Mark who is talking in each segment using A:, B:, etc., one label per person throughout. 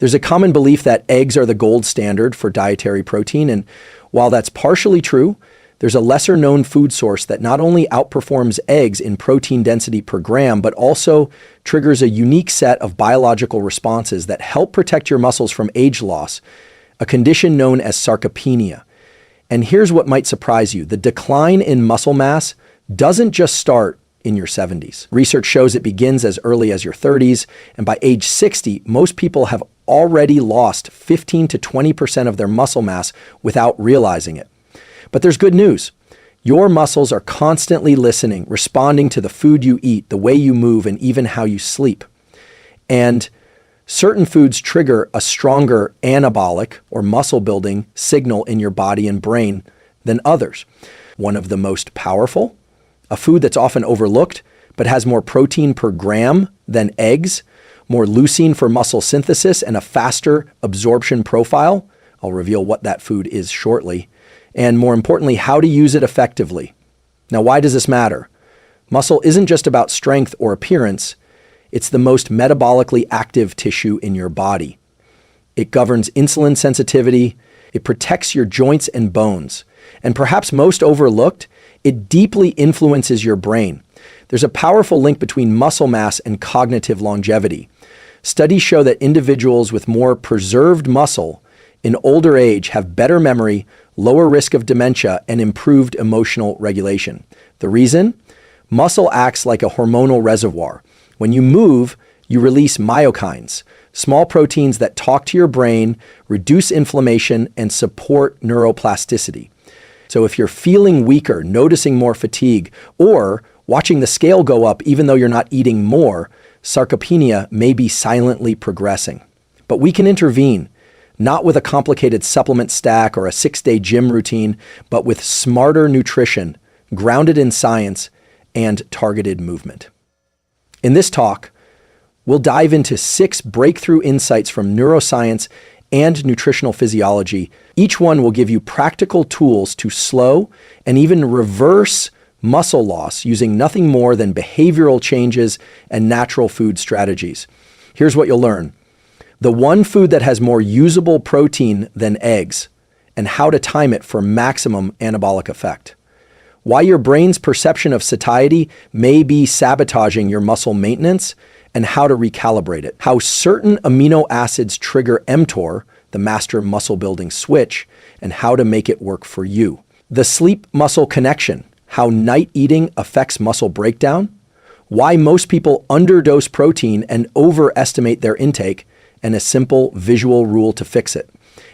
A: There's a common belief that eggs are the gold standard for dietary protein, and while that's partially true, there's a lesser-known food source that not only outperforms eggs in protein density per gram, but also triggers a unique set of biological responses that help protect your muscles from age loss, a condition known as sarcopenia. And here's what might surprise you. The decline in muscle mass doesn't just start in your 70s. Research shows it begins as early as your 30s, and by age 60, most people have already lost 15 to 20% of their muscle mass without realizing it. But there's good news. Your muscles are constantly listening, responding to the food you eat, the way you move, and even how you sleep. And certain foods trigger a stronger anabolic or muscle building signal in your body and brain than others. One of the most powerful, a food that's often overlooked, but has more protein per gram than eggs, more leucine for muscle synthesis, and a faster absorption profile. I'll reveal what that food is shortly. And more importantly, how to use it effectively. Now, why does this matter? Muscle isn't just about strength or appearance. It's the most metabolically active tissue in your body. It governs insulin sensitivity. It protects your joints and bones. And perhaps most overlooked, it deeply influences your brain. There's a powerful link between muscle mass and cognitive longevity. Studies show that individuals with more preserved muscle in older age have better memory, lower risk of dementia, and improved emotional regulation. The reason? Muscle acts like a hormonal reservoir. When you move, you release myokines, small proteins that talk to your brain, reduce inflammation, and support neuroplasticity. So if you're feeling weaker, noticing more fatigue, or watching the scale go up even though you're not eating more, sarcopenia may be silently progressing. But we can intervene. Not with a complicated supplement stack or a 6-day gym routine, but with smarter nutrition, grounded in science, and targeted movement. In this talk, we'll dive into 6 breakthrough insights from neuroscience and nutritional physiology. Each one will give you practical tools to slow and even reverse muscle loss using nothing more than behavioral changes and natural food strategies. Here's what you'll learn. The one food that has more usable protein than eggs, and how to time it for maximum anabolic effect. Why your brain's perception of satiety may be sabotaging your muscle maintenance, and how to recalibrate it. How certain amino acids trigger mTOR, the master muscle building switch, and how to make it work for you. The sleep-muscle connection, how night eating affects muscle breakdown. Why most people underdose protein and overestimate their intake, and a simple visual rule to fix it.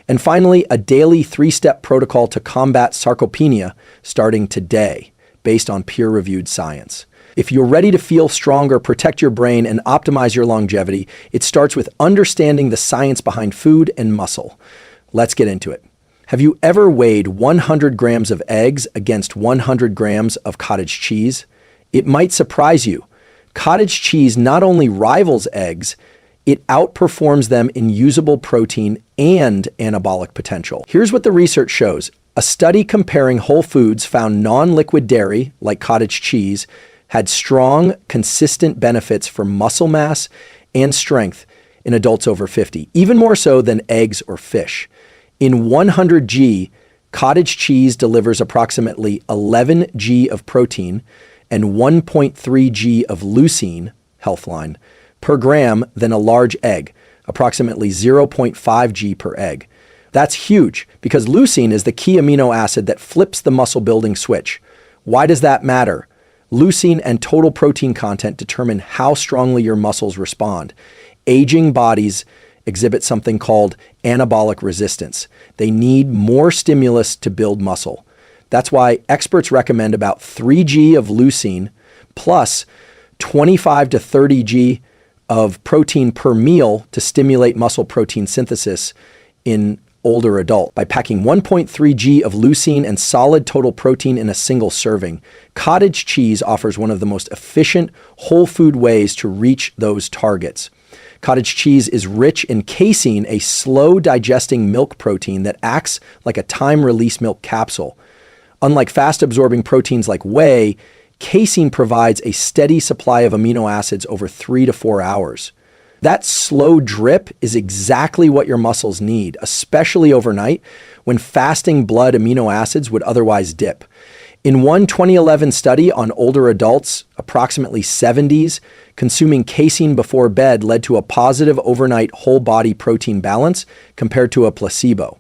A: And finally, a daily 3-step protocol to combat sarcopenia starting today, based on peer-reviewed science. If you're ready to feel stronger, protect your brain, and optimize your longevity, it starts with understanding the science behind food and muscle. Let's get into it. Have you ever weighed 100 grams of eggs against 100 grams of cottage cheese? It might surprise you. Cottage cheese not only rivals eggs, it outperforms them in usable protein and anabolic potential. Here's what the research shows. A study comparing whole foods found non-liquid dairy, like cottage cheese, had strong, consistent benefits for muscle mass and strength in adults over 50, even more so than eggs or fish. In 100 g, cottage cheese delivers approximately 11 g of protein and 1.3 g of leucine, Healthline, per gram than a large egg, approximately 0.5 g per egg. That's huge because leucine is the key amino acid that flips the muscle building switch. Why does that matter? Leucine and total protein content determine how strongly your muscles respond. Aging bodies exhibit something called anabolic resistance. They need more stimulus to build muscle. That's why experts recommend about 3 g of leucine plus 25 to 30 g of protein per meal to stimulate muscle protein synthesis in older adult. By packing 1.3 g of leucine and solid total protein in a single serving, cottage cheese offers one of the most efficient whole food ways to reach those targets. Cottage cheese is rich in casein, a slow digesting milk protein that acts like a time-release milk capsule. Unlike fast-absorbing proteins like whey, casein provides a steady supply of amino acids over 3 to 4 hours. That slow drip is exactly what your muscles need, especially overnight when fasting blood amino acids would otherwise dip. In one 2011 study on older adults, approximately 70s, consuming casein before bed led to a positive overnight whole body protein balance compared to a placebo.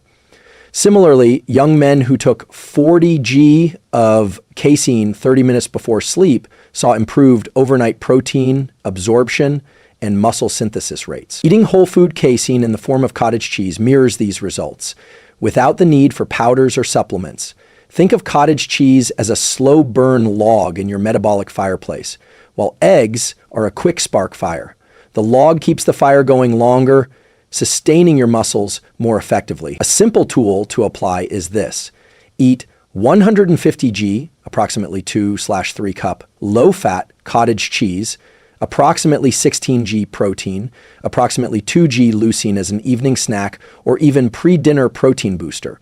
A: Similarly, young men who took 40 g of casein 30 minutes before sleep saw improved overnight protein absorption and muscle synthesis rates. Eating whole food casein in the form of cottage cheese mirrors these results, without the need for powders or supplements. Think of cottage cheese as a slow burn log in your metabolic fireplace, while eggs are a quick spark fire. The log keeps the fire going longer, sustaining your muscles more effectively. A simple tool to apply is this: eat 150 g, approximately 2/3 cup, low-fat cottage cheese, approximately 16 g protein, approximately 2 g leucine as an evening snack or even pre-dinner protein booster.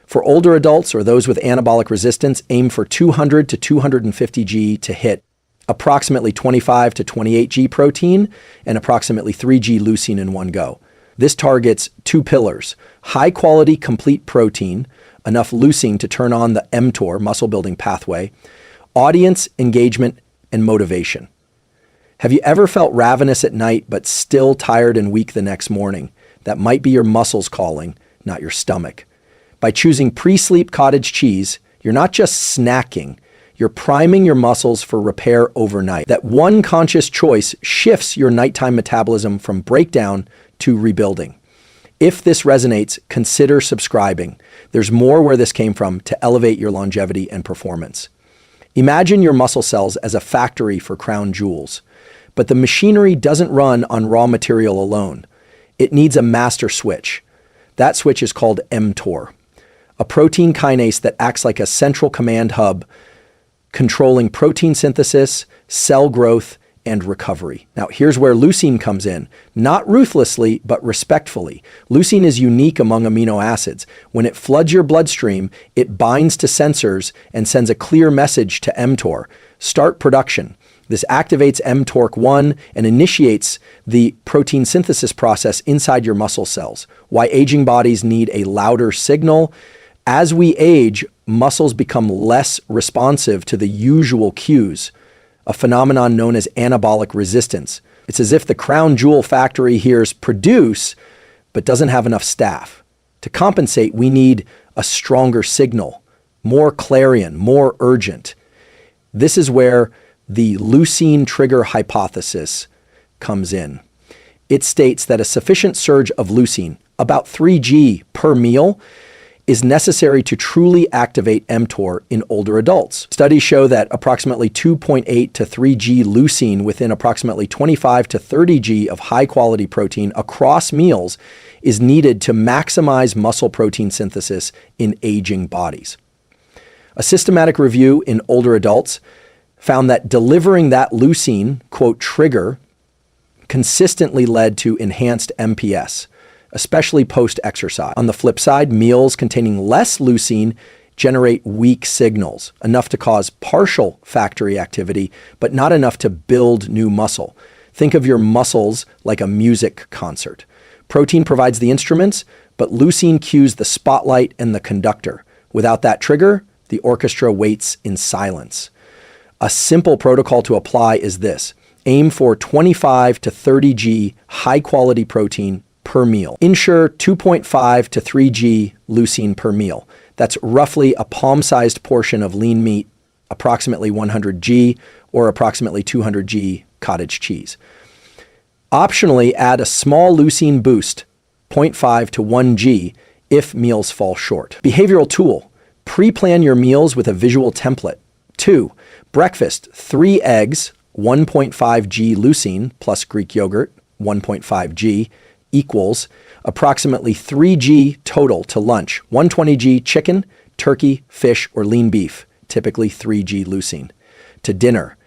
A: For older adults or those with anabolic resistance, aim for 200 to 250 g to hit approximately 25 to 28 g protein and approximately 3 g leucine in one go. This targets two pillars: high-quality complete protein, enough leucine to turn on the mTOR, muscle-building pathway, audience engagement, and motivation. Have you ever felt ravenous at night but still tired and weak the next morning? That might be your muscles calling, not your stomach. By choosing pre-sleep cottage cheese, you're not just snacking, you're priming your muscles for repair overnight. That one conscious choice shifts your nighttime metabolism from breakdown to rebuilding. If this resonates, consider subscribing. There's more where this came from to elevate your longevity and performance. Imagine your muscle cells as a factory for crown jewels. But the machinery doesn't run on raw material alone. It needs a master switch. That switch is called mTOR, a protein kinase that acts like a central command hub, controlling protein synthesis, cell growth, and recovery. Now, here's where leucine comes in. Not ruthlessly, but respectfully. Leucine is unique among amino acids. When it floods your bloodstream, it binds to sensors and sends a clear message to mTOR: start production. This activates mTORC1 and initiates the protein synthesis process inside your muscle cells. Why aging bodies need a louder signal. As we age, muscles become less responsive to the usual cues, a phenomenon known as anabolic resistance. It's as if the crown jewel factory hears produce, but doesn't have enough staff. To compensate, we need a stronger signal, more clarion, more urgent. This is where the leucine trigger hypothesis comes in. It states that a sufficient surge of leucine, about 3 g per meal, is necessary to truly activate mTOR in older adults. Studies show that approximately 2.8 to 3 g leucine within approximately 25 to 30 g of high-quality protein across meals is needed to maximize muscle protein synthesis in aging bodies. A systematic review in older adults found that delivering that leucine, quote, trigger, consistently led to enhanced MPS, especially post-exercise. On the flip side, meals containing less leucine generate weak signals, enough to cause partial factory activity, but not enough to build new muscle. Think of your muscles like a music concert. Protein provides the instruments, but leucine cues the spotlight and the conductor. Without that trigger, the orchestra waits in silence. A simple protocol to apply is this: aim for 25 to 30 g high-quality protein per meal. Ensure 2.5 to 3 g leucine per meal. That's roughly a palm-sized portion of lean meat, approximately 100 g, or approximately 200 g cottage cheese. Optionally, add a small leucine boost, 0.5 to 1 g, if meals fall short. Behavioral tool: pre-plan your meals with a visual template. 2. Breakfast: 3 eggs, 1.5 g leucine plus Greek yogurt, 1.5 g, equals approximately 3 g total to lunch. 120 g chicken, turkey, fish, or lean beef, typically 3 g leucine. To dinner: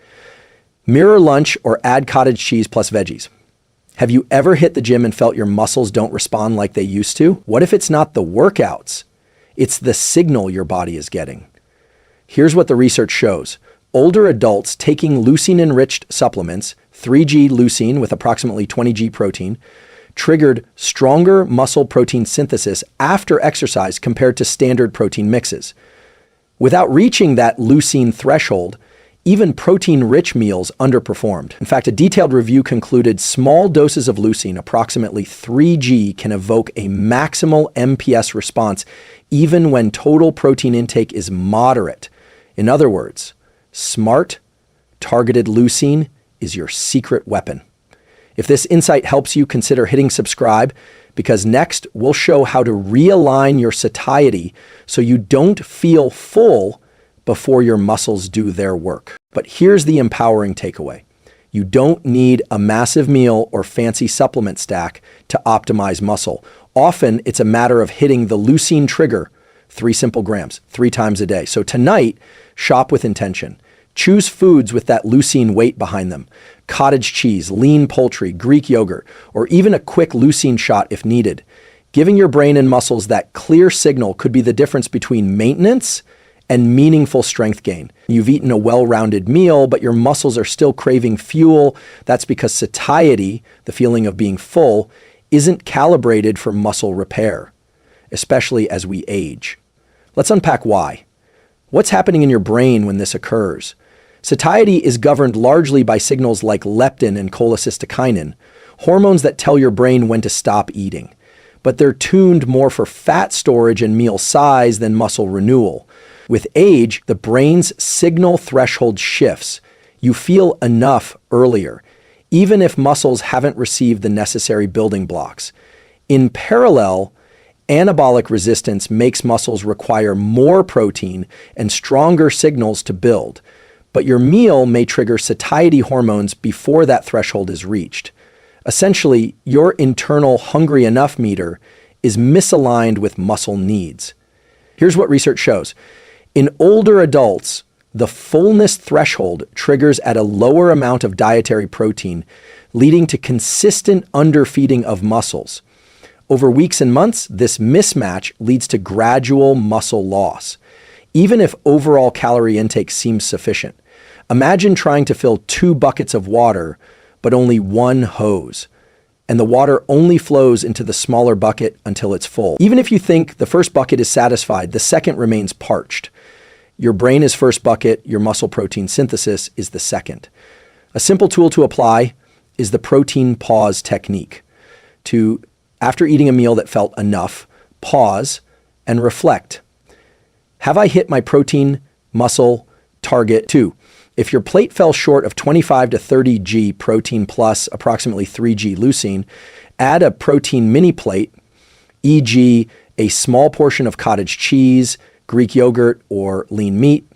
A: mirror lunch or add cottage cheese plus veggies. Have you ever hit the gym and felt your muscles don't respond like they used to? What if it's not the workouts? It's the signal your body is getting. Here's what the research shows. older adults taking leucine-enriched supplements, 3G leucine with approximately 20G protein, triggered stronger muscle protein synthesis after exercise compared to standard protein mixes. Without reaching that leucine threshold, even protein-rich meals underperformed. In fact, a detailed review concluded small doses of leucine, approximately 3G, can evoke a maximal MPS response even when total protein intake is moderate. In other words, smart, targeted leucine is your secret weapon. If this insight helps you, consider hitting subscribe, because next we'll show how to realign your satiety so you don't feel full before your muscles do their work. But here's the empowering takeaway. You don't need a massive meal or fancy supplement stack to optimize muscle. Often it's a matter of hitting the leucine trigger, 3 simple grams, 3 times a day. So tonight, shop with intention. Choose foods with that leucine weight behind them. Cottage cheese, lean poultry, Greek yogurt, or even a quick leucine shot if needed. Giving your brain and muscles that clear signal could be the difference between maintenance and meaningful strength gain. You've eaten a well-rounded meal, but your muscles are still craving fuel. That's because satiety, the feeling of being full, isn't calibrated for muscle repair, especially as we age. Let's unpack why. What's happening in your brain when this occurs? Satiety is governed largely by signals like leptin and cholecystokinin, hormones that tell your brain when to stop eating. But they're tuned more for fat storage and meal size than muscle renewal. With age, the brain's signal threshold shifts. You feel enough earlier, even if muscles haven't received the necessary building blocks. In parallel, anabolic resistance makes muscles require more protein and stronger signals to build. But your meal may trigger satiety hormones before that threshold is reached. Essentially, your internal hungry enough meter is misaligned with muscle needs. Here's what research shows. In older adults, the fullness threshold triggers at a lower amount of dietary protein, leading to consistent underfeeding of muscles. Over weeks and months, this mismatch leads to gradual muscle loss, even if overall calorie intake seems sufficient. Imagine trying to fill 2 buckets of water, but only 1 hose, and the water only flows into the smaller bucket until it's full. Even if you think the first bucket is satisfied, the second remains parched. Your brain is first bucket, your muscle protein synthesis is the second. A simple tool to apply is the protein pause technique. After eating a meal that felt enough, pause and reflect. Have I hit my protein muscle target? 2. If your plate fell short of 25 to 30 G protein plus approximately 3G leucine, add a protein mini plate, e.g. a small portion of cottage cheese, Greek yogurt, or lean meat.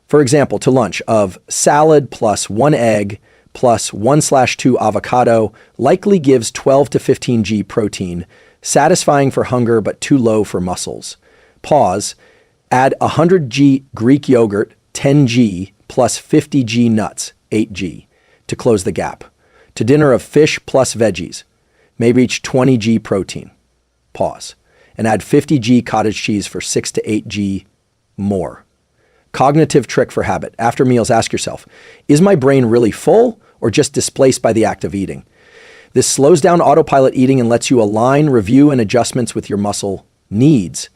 A: For example, to lunch of salad plus 1 egg plus 1/2 avocado likely gives 12 to 15 G protein, satisfying for hunger but too low for muscles. Pause. Add 100 G Greek yogurt, 10 G, plus 50 G nuts, 8 G, to close the gap. To dinner of fish plus veggies, may reach 20 G protein. Pause. And add 50 G cottage cheese for 6 to 8 G more. Cognitive trick for habit. After meals, ask yourself, is my brain really full or just displaced by the act of eating? This slows down autopilot eating and lets you align, review, and adjustments with your muscle needs.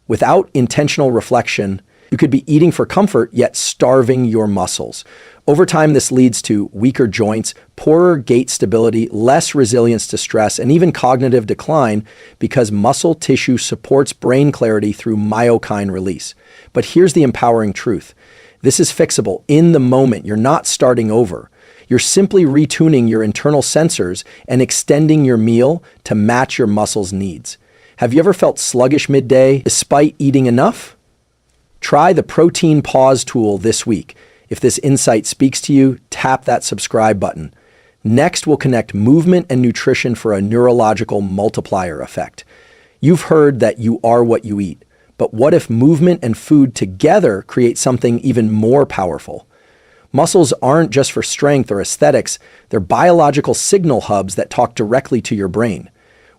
A: Without intentional reflection, you could be eating for comfort, yet starving your muscles. Over time, this leads to weaker joints, poorer gait stability, less resilience to stress, and even cognitive decline because muscle tissue supports brain clarity through myokine release. But here's the empowering truth. This is fixable in the moment. You're not starting over. You're simply retuning your internal sensors and extending your meal to match your muscles' needs. Have you ever felt sluggish midday despite eating enough? Try the protein pause tool this week. If this insight speaks to you, tap that subscribe button. Next, we'll connect movement and nutrition for a neurological multiplier effect. You've heard that you are what you eat, but what if movement and food together create something even more powerful? Muscles aren't just for strength or aesthetics, they're biological signal hubs that talk directly to your brain.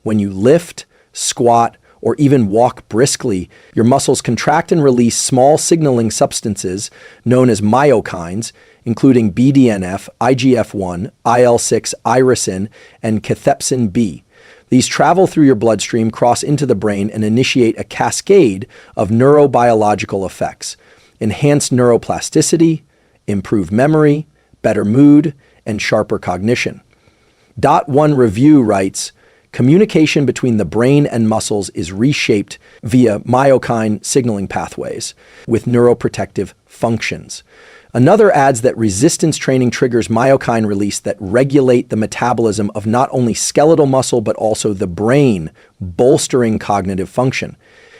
A: When you lift, squat, or even walk briskly, your muscles contract and release small signaling substances known as myokines, including BDNF, IGF-1, IL-6, irisin, and cathepsin B. These travel through your bloodstream, cross into the brain, and initiate a cascade of neurobiological effects: enhanced neuroplasticity, improved memory, better mood, and sharper cognition. One Review writes, communication between the brain and muscles is reshaped via myokine signaling pathways with neuroprotective functions. Another adds that resistance training triggers myokine release that regulate the metabolism of not only skeletal muscle but also the brain, bolstering cognitive function.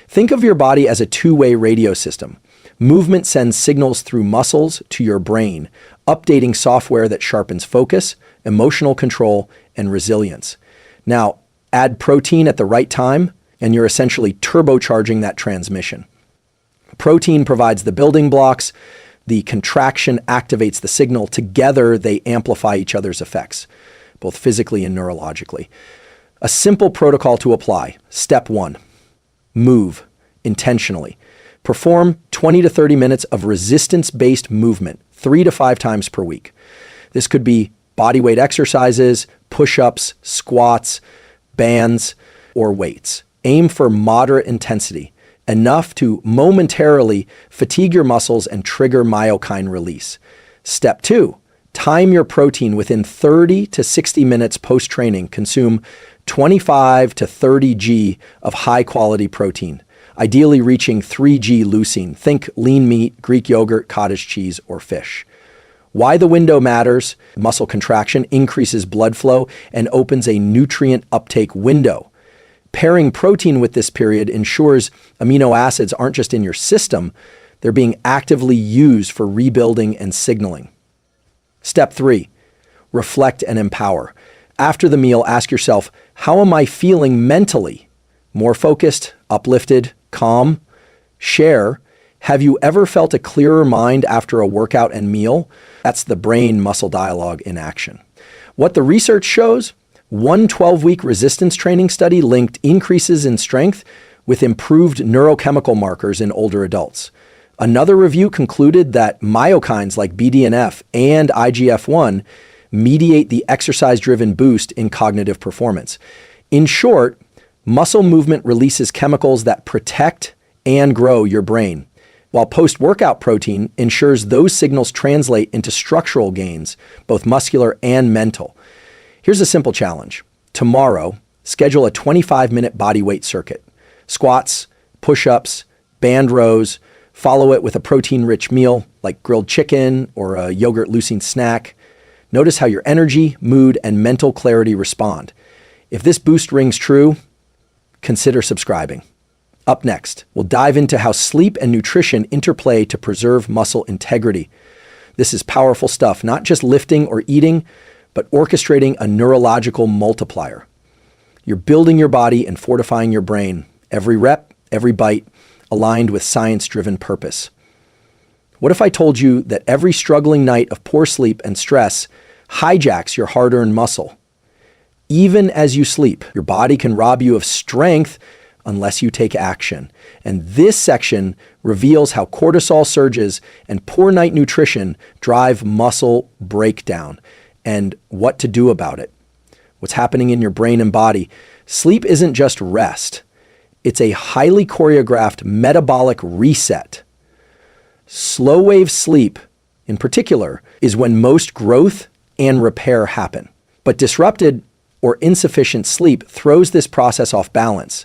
A: Think of your body as a two-way radio system. Movement sends signals through muscles to your brain, updating software that sharpens focus, emotional control, and resilience. Now, add protein at the right time, and you're essentially turbocharging that transmission. Protein provides the building blocks. The contraction activates the signal. Together, they amplify each other's effects, both physically and neurologically. A simple protocol to apply. Step 1, move intentionally. Perform 20 to 30 minutes of resistance-based movement 3 to 5 times per week. This could be bodyweight exercises, push-ups, squats, bands, or weights. Aim for moderate intensity, enough to momentarily fatigue your muscles and trigger myokine release. Step 2, time your protein within 30 to 60 minutes post-training. Consume 25 to 30 g of high-quality protein, ideally reaching 3 g leucine. Think lean meat, Greek yogurt, cottage cheese, or fish. Why the window matters: muscle contraction increases blood flow and opens a nutrient uptake window. Pairing protein with this period ensures amino acids aren't just in your system, they're being actively used for rebuilding and signaling. Step 3, reflect and empower. After the meal, ask yourself, how am I feeling mentally? More focused, uplifted, calm? Share. Have you ever felt a clearer mind after a workout and meal? That's the brain-muscle dialogue in action. What the research shows: one 12-week resistance training study linked increases in strength with improved neurochemical markers in older adults. Another review concluded that myokines like BDNF and IGF-1 mediate the exercise-driven boost in cognitive performance. In short, muscle movement releases chemicals that protect and grow your brain, while post-workout protein ensures those signals translate into structural gains, both muscular and mental. Here's a simple challenge. Tomorrow, schedule a 25-minute bodyweight circuit. Squats, push-ups, band rows. Follow it with a protein-rich meal like grilled chicken or a yogurt leucine snack. Notice how your energy, mood, and mental clarity respond. If this boost rings true, consider subscribing. Up next, we'll dive into how sleep and nutrition interplay to preserve muscle integrity. This is powerful stuff, not just lifting or eating, but orchestrating a neurological multiplier. You're building your body and fortifying your brain, every rep, every bite, aligned with science-driven purpose. What if I told you that every struggling night of poor sleep and stress hijacks your hard-earned muscle? Even as you sleep, your body can rob you of strength unless you take action. And this section reveals how cortisol surges and poor night nutrition drive muscle breakdown and what to do about it. What's happening in your brain and body. Sleep isn't just rest. It's a highly choreographed metabolic reset. Slow wave sleep, in particular, is when most growth and repair happen. But disrupted or insufficient sleep throws this process off balance.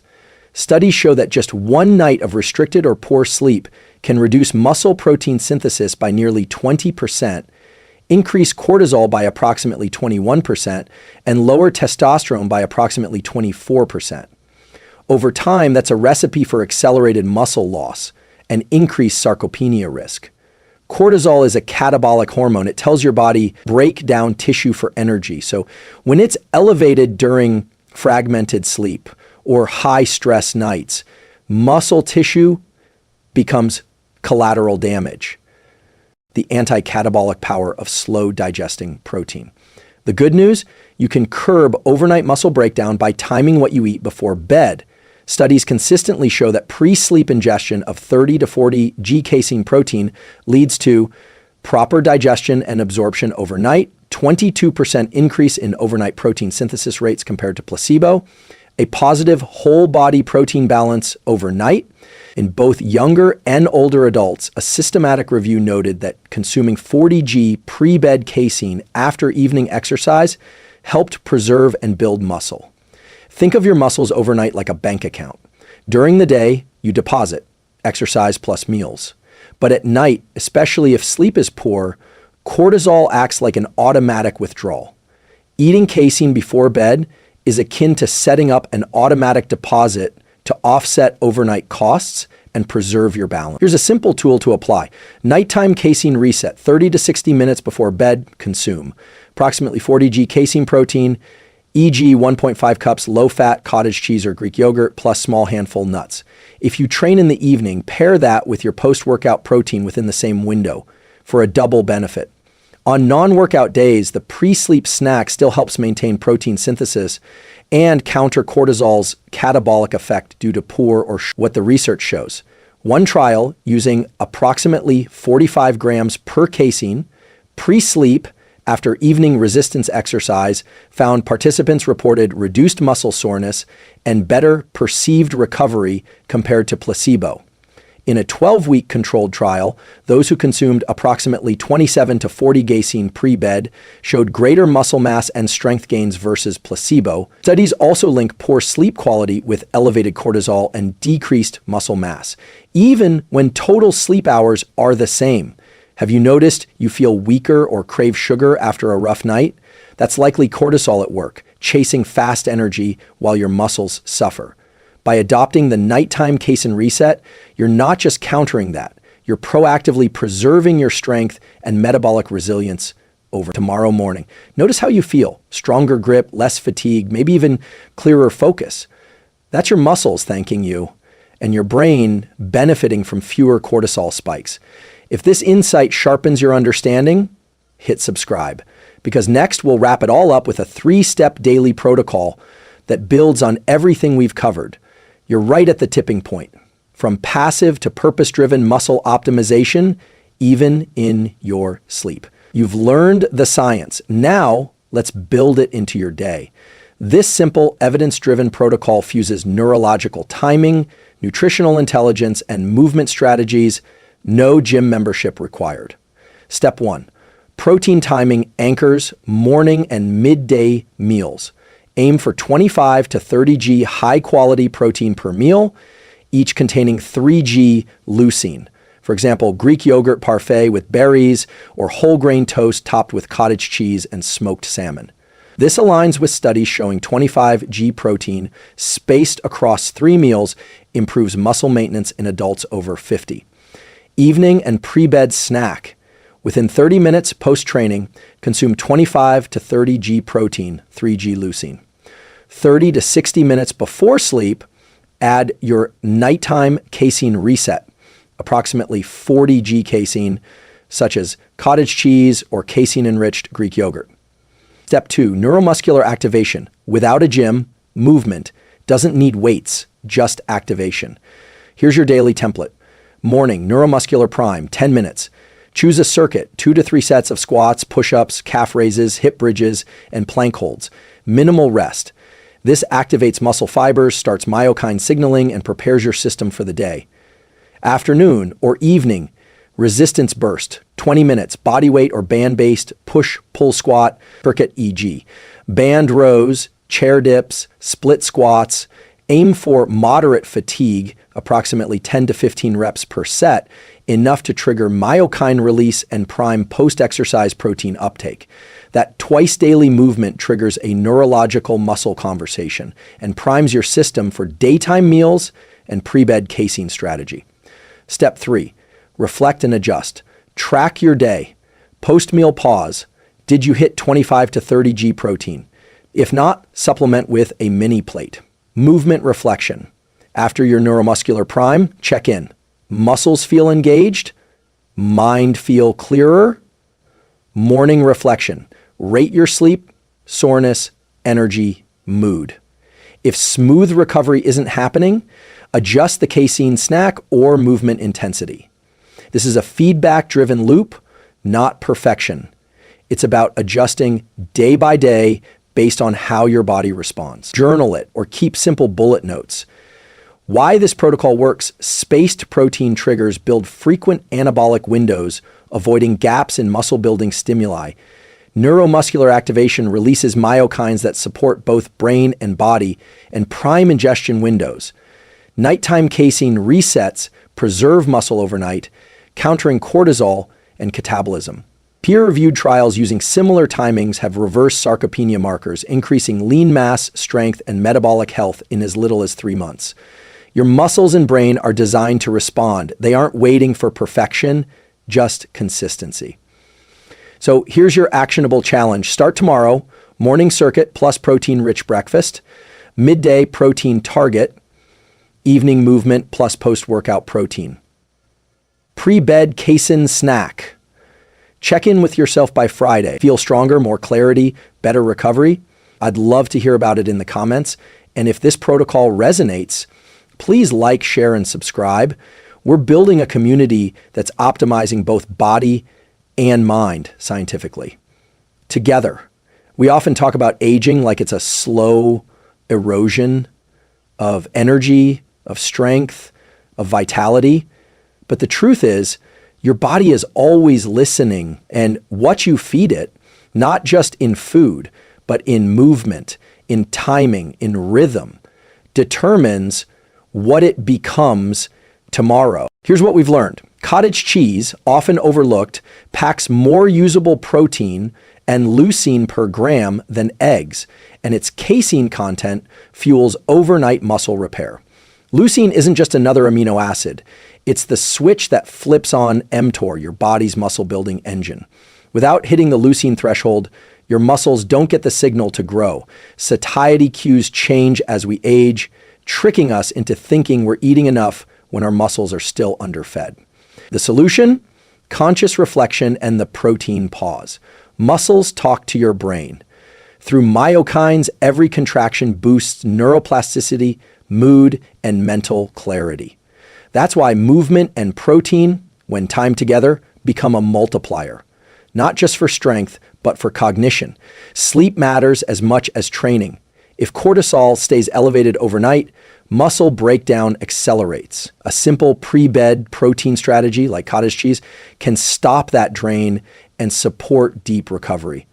A: Studies show that just one night of restricted or poor sleep can reduce muscle protein synthesis by nearly 20%, increase cortisol by approximately 21%, and lower testosterone by approximately 24%. Over time, that's a recipe for accelerated muscle loss and increased sarcopenia risk. Cortisol is a catabolic hormone. It tells your body break down tissue for energy. So when it's elevated during fragmented sleep or high stress nights, muscle tissue becomes collateral damage. The anti-catabolic power of slow digesting protein. The good news, you can curb overnight muscle breakdown by timing what you eat before bed. Studies consistently show that pre-sleep ingestion of 30 to 40 G casein protein leads to proper digestion and absorption overnight, 22% increase in overnight protein synthesis rates compared to placebo, a positive whole body protein balance overnight. In both younger and older adults, a systematic review noted that consuming 40 G pre-bed casein after evening exercise helped preserve and build muscle. Think of your muscles overnight like a bank account. During the day, you deposit, exercise plus meals. But at night, especially if sleep is poor, cortisol acts like an automatic withdrawal. Eating casein before bed is akin to setting up an automatic deposit to offset overnight costs and preserve your balance. Here's a simple tool to apply. Nighttime casein reset, 30 to 60 minutes before bed, consume approximately 40 G casein protein, e.g. 1.5 cups low-fat cottage cheese or Greek yogurt plus small handful nuts. If you train in the evening, pair that with your post-workout protein within the same window for a double benefit. On non-workout days, the pre-sleep snack still helps maintain protein synthesis and counter cortisol's catabolic effect due to poor or what the research shows. One trial using approximately 45 grams per casein pre-sleep after evening resistance exercise found participants reported reduced muscle soreness and better perceived recovery compared to placebo. In a 12-week controlled trial, those who consumed approximately 27 to 40 casein pre-bed showed greater muscle mass and strength gains versus placebo. Studies also link poor sleep quality with elevated cortisol and decreased muscle mass, even when total sleep hours are the same. Have you noticed you feel weaker or crave sugar after a rough night? That's likely cortisol at work, chasing fast energy while your muscles suffer. By adopting the nighttime casein reset, you're not just countering that, you're proactively preserving your strength and metabolic resilience over tomorrow morning. Notice how you feel, stronger grip, less fatigue, maybe even clearer focus. That's your muscles thanking you and your brain benefiting from fewer cortisol spikes. If this insight sharpens your understanding, hit subscribe, because next we'll wrap it all up with a 3-step daily protocol that builds on everything we've covered. You're right at the tipping point, from passive to purpose-driven muscle optimization, even in your sleep. You've learned the science. Now let's build it into your day. This simple, evidence-driven protocol fuses neurological timing, nutritional intelligence, and movement strategies. No gym membership required. Step 1. Protein timing anchors morning and midday meals. Aim for 25 to 30 G high-quality protein per meal, each containing 3 G leucine. For example, Greek yogurt parfait with berries or whole grain toast topped with cottage cheese and smoked salmon. This aligns with studies showing 25 G protein spaced across 3 meals improves muscle maintenance in adults over 50. Evening and pre-bed snack. Within 30 minutes post-training, consume 25 to 30 G protein, 3 G leucine. 30 to 60 minutes before sleep, add your nighttime casein reset, approximately 40 G casein, such as cottage cheese or casein-enriched Greek yogurt. Step 2, neuromuscular activation. Without a gym, movement doesn't need weights, just activation. Here's your daily template. Morning, neuromuscular prime, 10 minutes. Choose a circuit, 2 to 3 sets of squats, push-ups, calf raises, hip bridges, and plank holds. Minimal rest. This activates muscle fibers, starts myokine signaling, and prepares your system for the day. Afternoon or evening, resistance burst, 20 minutes, body weight or band-based push-pull squat, circuit e.g. band rows, chair dips, split squats. Aim for moderate fatigue, approximately 10 to 15 reps per set, enough to trigger myokine release and prime post-exercise protein uptake. That twice-daily movement triggers a neurological muscle conversation and primes your system for daytime meals and pre-bed casein strategy. Step 3, reflect and adjust. Track your day. Post-meal pause. Did you hit 25 to 30 G protein? If not, supplement with a mini plate. Movement reflection. After your neuromuscular prime, check in. Muscles feel engaged? Mind feel clearer? Morning reflection. Rate your sleep, soreness, energy, mood. If smooth recovery isn't happening, adjust the casein snack or movement intensity. This is a feedback-driven loop, not perfection. It's about adjusting day by day based on how your body responds. Journal it or keep simple bullet notes. Why this protocol works: spaced protein triggers build frequent anabolic windows, avoiding gaps in muscle-building stimuli. Neuromuscular activation releases myokines that support both brain and body and prime ingestion windows. Nighttime casein resets preserve muscle overnight, countering cortisol and catabolism. Peer-reviewed trials using similar timings have reversed sarcopenia markers, increasing lean mass, strength, and metabolic health in as little as 3 months. Your muscles and brain are designed to respond. They aren't waiting for perfection, just consistency. So here's your actionable challenge. Start tomorrow: morning circuit plus protein-rich breakfast, midday protein target, evening movement plus post-workout protein. Pre-bed casein snack. Check in with yourself by Friday. Feel stronger, more clarity, better recovery? I'd love to hear about it in the comments. And if this protocol resonates, please like, share, and subscribe. We're building a community that's optimizing both body and mind scientifically. Together, we often talk about aging like it's a slow erosion of energy, of strength, of vitality. But the truth is, your body is always listening, and what you feed it, not just in food, but in movement, in timing, in rhythm, determines what it becomes tomorrow. Here's what we've learned. Cottage cheese, often overlooked, packs more usable protein and leucine per gram than eggs, and its casein content fuels overnight muscle repair. Leucine isn't just another amino acid. It's the switch that flips on mTOR, your body's muscle-building engine. Without hitting the leucine threshold, your muscles don't get the signal to grow. Satiety cues change as we age, tricking us into thinking we're eating enough when our muscles are still underfed. The solution? Conscious reflection and the protein pause. Muscles talk to your brain. Through myokines, every contraction boosts neuroplasticity, mood, and mental clarity. That's why movement and protein, when timed together, become a multiplier. Not just for strength, but for cognition. Sleep matters as much as training. If cortisol stays elevated overnight, muscle breakdown accelerates. A simple pre-bed protein strategy like cottage cheese can stop that drain and support deep recovery.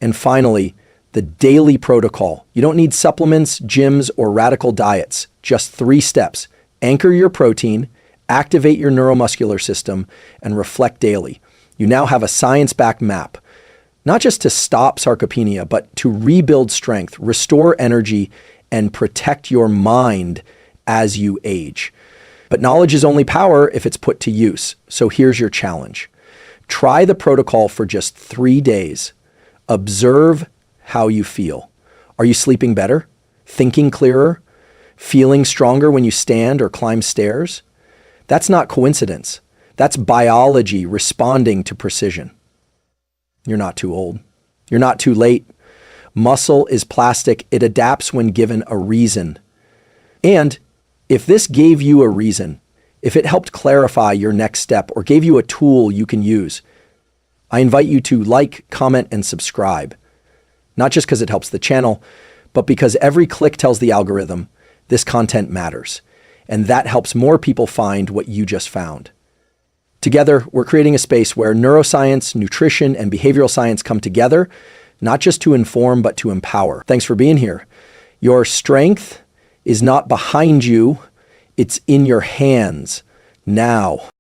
A: And finally, the daily protocol. You don't need supplements, gyms, or radical diets. Just 3 steps. Anchor your protein, activate your neuromuscular system, and reflect daily. You now have a science-backed map. Not just to stop sarcopenia, but to rebuild strength, restore energy, and protect your mind as you age. But knowledge is only power if it's put to use. So here's your challenge. Try the protocol for just 3 days. Observe how you feel. Are you sleeping better? Thinking clearer? Feeling stronger when you stand or climb stairs? That's not coincidence. That's biology responding to precision. You're not too old. You're not too late. Muscle is plastic. It adapts when given a reason. And if this gave you a reason, if it helped clarify your next step or gave you a tool you can use, I invite you to like, comment, and subscribe. Not just because it helps the channel, but because every click tells the algorithm this content matters. And that helps more people find what you just found. Together, we're creating a space where neuroscience, nutrition, and behavioral science come together, not just to inform, but to empower. Thanks for being here. Your strength is not behind you, it's in your hands now.